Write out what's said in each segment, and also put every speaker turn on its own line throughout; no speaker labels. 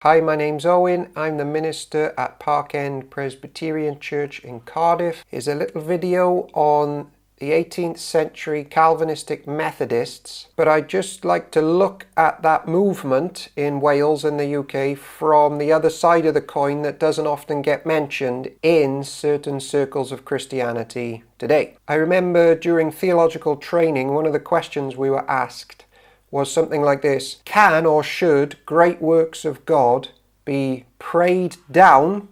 Hi, my name's Owen. I'm the minister at Park End Presbyterian Church in Cardiff. Here's a little video on the 18th century Calvinistic Methodists, but I'd just like to look at that movement in Wales and the UK from the other side of the coin that doesn't often get mentioned in certain circles of Christianity today. I remember during theological training, one of the questions we were asked was something like this: can or should great works of God be prayed down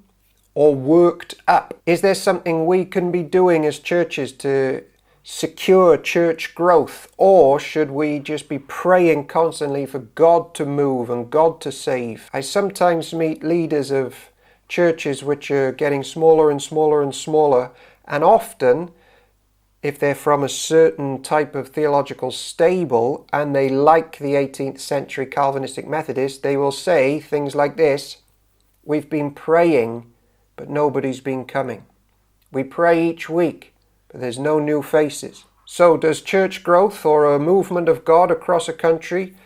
or worked up? Is there something we can be doing as churches to secure church growth, or should we just be praying constantly for God to move and God to save? I sometimes meet leaders of churches which are getting smaller and smaller and smaller, and often, if they're from a certain type of theological stable and they like the 18th century Calvinistic Methodists, they will say things like this: we've been praying, but nobody's been coming. We pray each week, but there's no new faces. So does church growth or a movement of God across a country,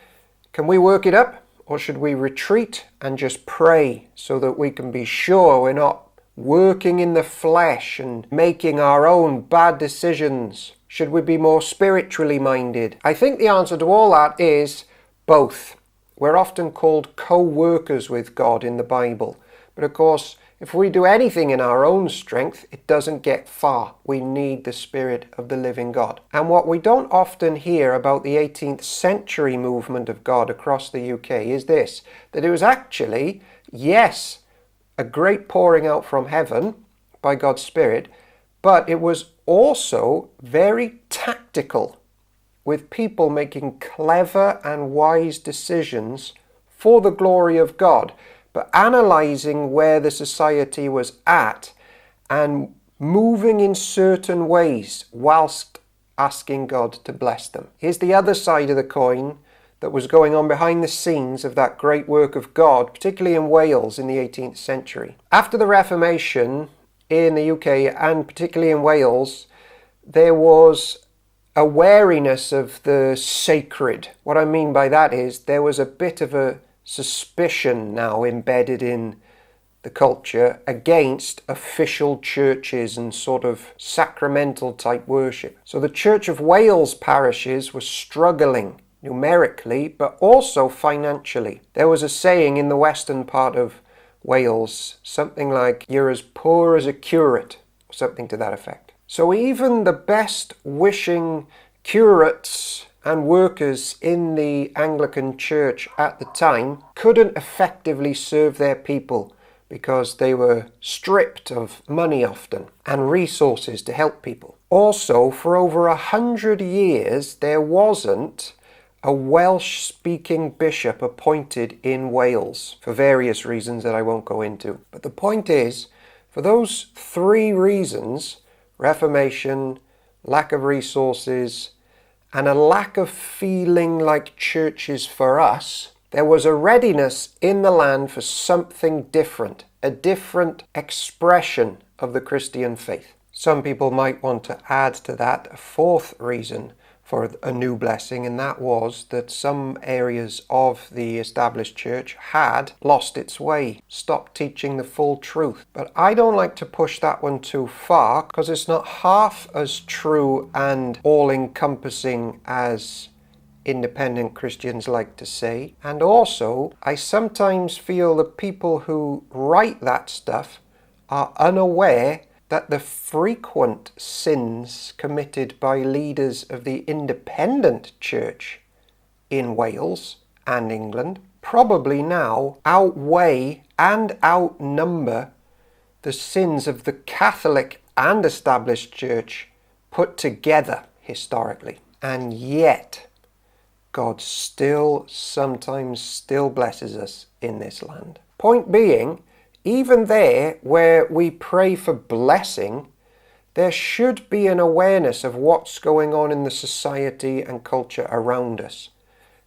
can we work it up, or should we retreat and just pray so that we can be sure we're not working in the flesh and making our own bad decisions? Should we be more spiritually minded? I think the answer to all that is both. We're often called co-workers with God in the Bible. But of course, if we do anything in our own strength, it doesn't get far. We need the Spirit of the living God. And what we don't often hear about the 18th century movement of God across the UK is this: that it was actually, yes, a great pouring out from heaven by God's Spirit, but it was also very tactical, with people making clever and wise decisions for the glory of God, but analysing where the society was at and moving in certain ways whilst asking God to bless them. Here's the other side of the coin that was going on behind the scenes of that great work of God, particularly in Wales in the 18th century. After the Reformation in the UK, and particularly in Wales, there was a wariness of the sacred. What I mean by that is there was a bit of a suspicion now embedded in the culture against official churches and sort of sacramental type worship. So the Church of Wales parishes were struggling numerically, but also financially. There was a saying in the western part of Wales, something like, "You're as poor as a curate," or something to that effect. So even the best wishing curates and workers in the Anglican Church at the time couldn't effectively serve their people because they were stripped of money often and resources to help people. Also, for over 100 years, there wasn't a Welsh-speaking bishop appointed in Wales, for various reasons that I won't go into. But the point is, for those three reasons, Reformation, lack of resources, and a lack of feeling like church is for us, there was a readiness in the land for something different, a different expression of the Christian faith. Some people might want to add to that a fourth reason for a new blessing, and that was that some areas of the established church had lost its way, stopped teaching the full truth. But I don't like to push that one too far, because it's not half as true and all-encompassing as independent Christians like to say. And also, I sometimes feel that people who write that stuff are unaware that the frequent sins committed by leaders of the independent church in Wales and England probably now outweigh and outnumber the sins of the Catholic and established church put together historically. And yet, God sometimes still blesses us in this land. Point being, even there where we pray for blessing, there should be an awareness of what's going on in the society and culture around us.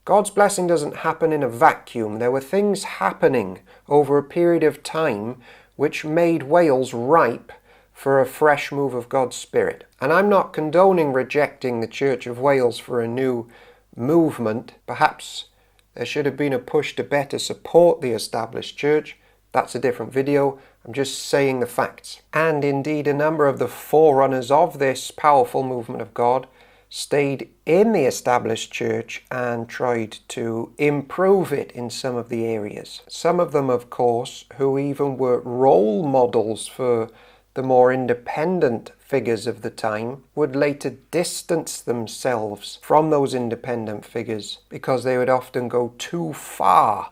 God's blessing doesn't happen in a vacuum. There were things happening over a period of time which made Wales ripe for a fresh move of God's Spirit. And I'm not condoning rejecting the Church of Wales for a new movement. Perhaps There should have been a push to better support the established church. That's a different video. I'm just saying the facts. And indeed, a number of the forerunners of this powerful movement of God stayed in the established church and tried to improve it in some of the areas. Some of them, of course, who even were role models for the more independent figures of the time, would later distance themselves from those independent figures because they would often go too far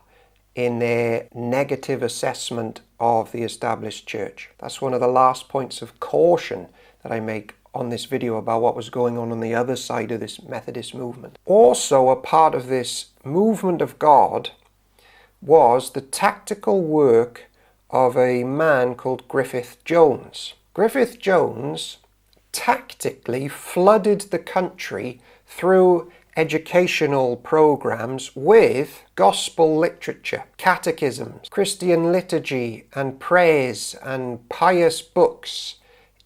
in their negative assessment of the established church. That's one of the last points of caution that I make on this video about what was going on the other side of this Methodist movement. Also, a part of this movement of God was the tactical work of a man called Griffith Jones. Griffith Jones tactically flooded the country through educational programs with gospel literature, catechisms, Christian liturgy and prayers and pious books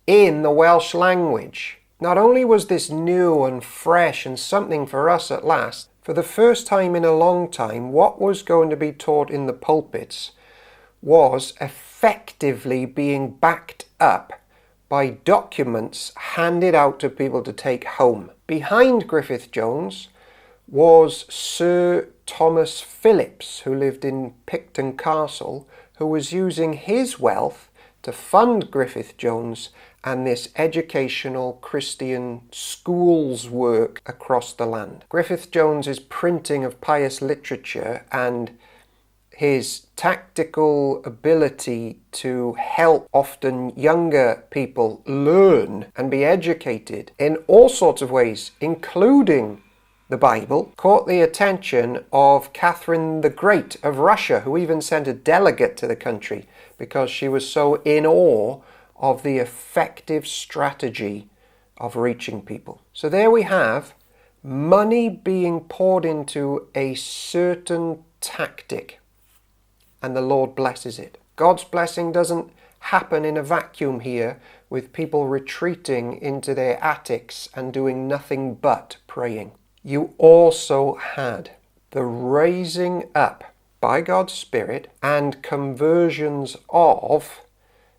in the Welsh language. Not only was this new and fresh and something for us at last, for the first time in a long time, what was going to be taught in the pulpits was effectively being backed up by documents handed out to people to take home. Behind Griffith Jones was Sir Thomas Phillips, who lived in Picton Castle, who was using his wealth to fund Griffith Jones and this educational Christian schools work across the land. Griffith Jones's printing of pious literature and his tactical ability to help often younger people learn and be educated in all sorts of ways, including the Bible, caught the attention of Catherine the Great of Russia, who even sent a delegate to the country because she was so in awe of the effective strategy of reaching people. So there we have money being poured into a certain tactic, and the Lord blesses it. God's blessing doesn't happen in a vacuum here with people retreating into their attics and doing nothing but praying. You also had the raising up by God's Spirit and conversions of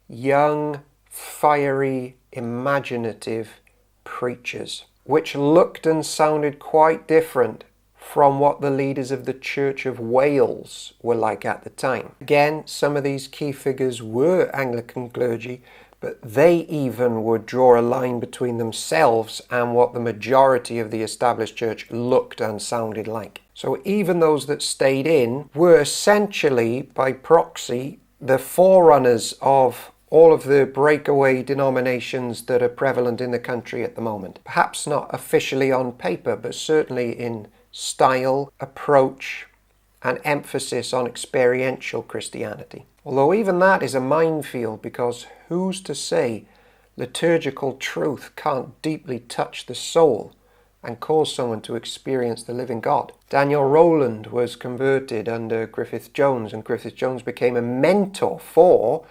young, fiery, imaginative preachers, which looked and sounded quite different from what the leaders of the Church of Wales were like at the time. Again, some of these key figures were Anglican clergy, but they even would draw a line between themselves and what the majority of the established church looked and sounded like. So even those that stayed in were essentially, by proxy, the forerunners of all of the breakaway denominations that are prevalent in the country at the moment. Perhaps not officially on paper, but certainly in style, approach, and emphasis on experiential Christianity. Although even that is a minefield, because who's to say liturgical truth can't deeply touch the soul and cause someone to experience the living God? Daniel Rowland was converted under Griffith Jones, and Griffith Jones became a mentor for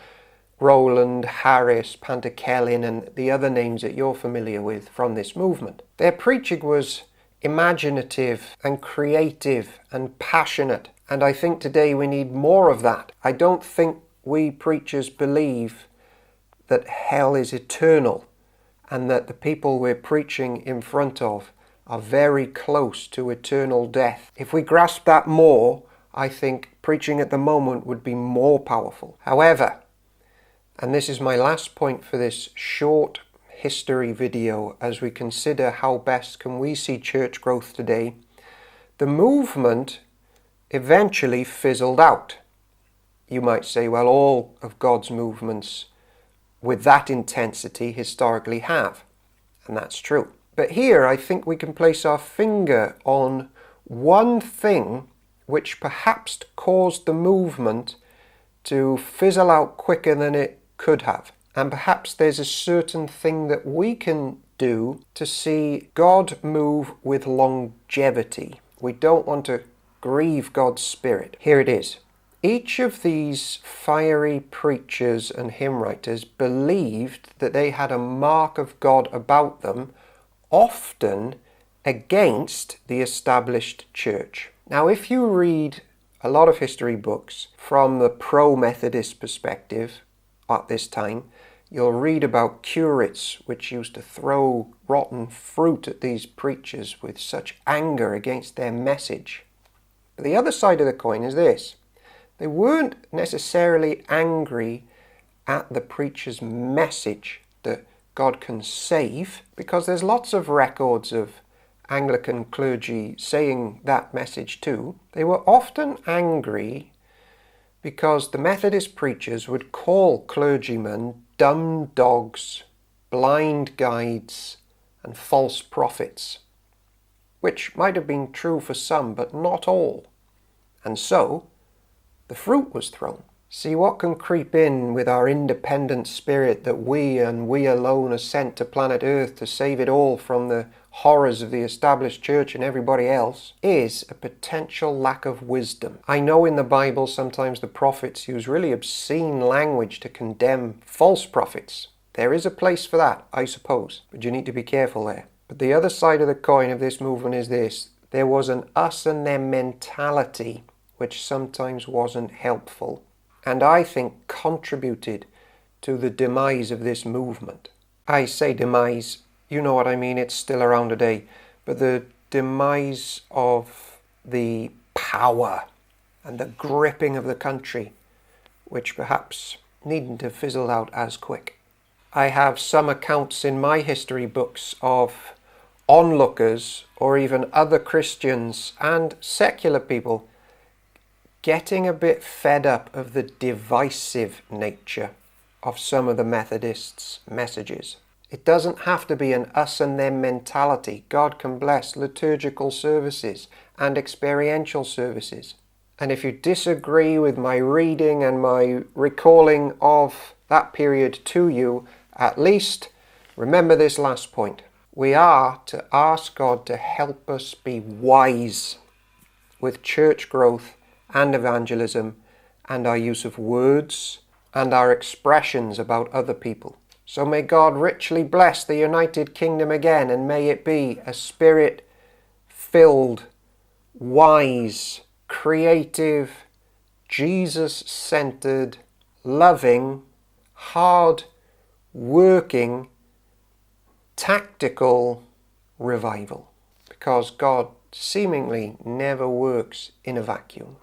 Rowland, Harris, Panterkelin, and the other names that you're familiar with from this movement. Their preaching was imaginative and creative and passionate, and I think today we need more of that. I don't think we preachers believe that hell is eternal and that the people we're preaching in front of are very close to eternal death. If we grasp that more, I think preaching at the moment would be more powerful. However, and this is my last point for this short history video as we consider how best can we see church growth today, the movement eventually fizzled out. You might say, well, all of God's movements with that intensity historically have, and that's true. But here I think we can place our finger on one thing which perhaps caused the movement to fizzle out quicker than it could have. And perhaps there's a certain thing that we can do to see God move with longevity. We don't want to grieve God's Spirit. Here it is. Each of these fiery preachers and hymn writers believed that they had a mark of God about them, often against the established church. Now, if you read a lot of history books from the pro-Methodist perspective at this time, you'll read about curates which used to throw rotten fruit at these preachers with such anger against their message. But the other side of the coin is this. They weren't necessarily angry at the preacher's message that God can save, because there's lots of records of Anglican clergy saying that message too. They were often angry because the Methodist preachers would call clergymen dumb dogs, blind guides, and false prophets, which might have been true for some, but not all. And so, the fruit was thrown. See, what can creep in with our independent spirit that we and we alone are sent to planet Earth to save it all from the horrors of the established church and everybody else is a potential lack of wisdom. I know in the Bible sometimes the prophets use really obscene language to condemn false prophets. There is a place for that, I suppose, but you need to be careful there. But the other side of the coin of this movement is this. There was an us and them mentality which sometimes wasn't helpful, and I think contributed to the demise of this movement. I say demise, you know what I mean, it's still around today, but the demise of the power and the gripping of the country, which perhaps needn't have fizzled out as quick. I have some accounts in my history books of onlookers or even other Christians and secular people getting a bit fed up of the divisive nature of some of the Methodists' messages. It doesn't have to be an us and them mentality. God can bless liturgical services and experiential services. And if you disagree with my reading and my recalling of that period to you, at least remember this last point. We are to ask God to help us be wise with church growth and evangelism and our use of words and our expressions about other people. So may God richly bless the United Kingdom again, and may it be a spirit-filled, wise, creative, Jesus-centered, loving, hard-working, tactical revival. Because God seemingly never works in a vacuum.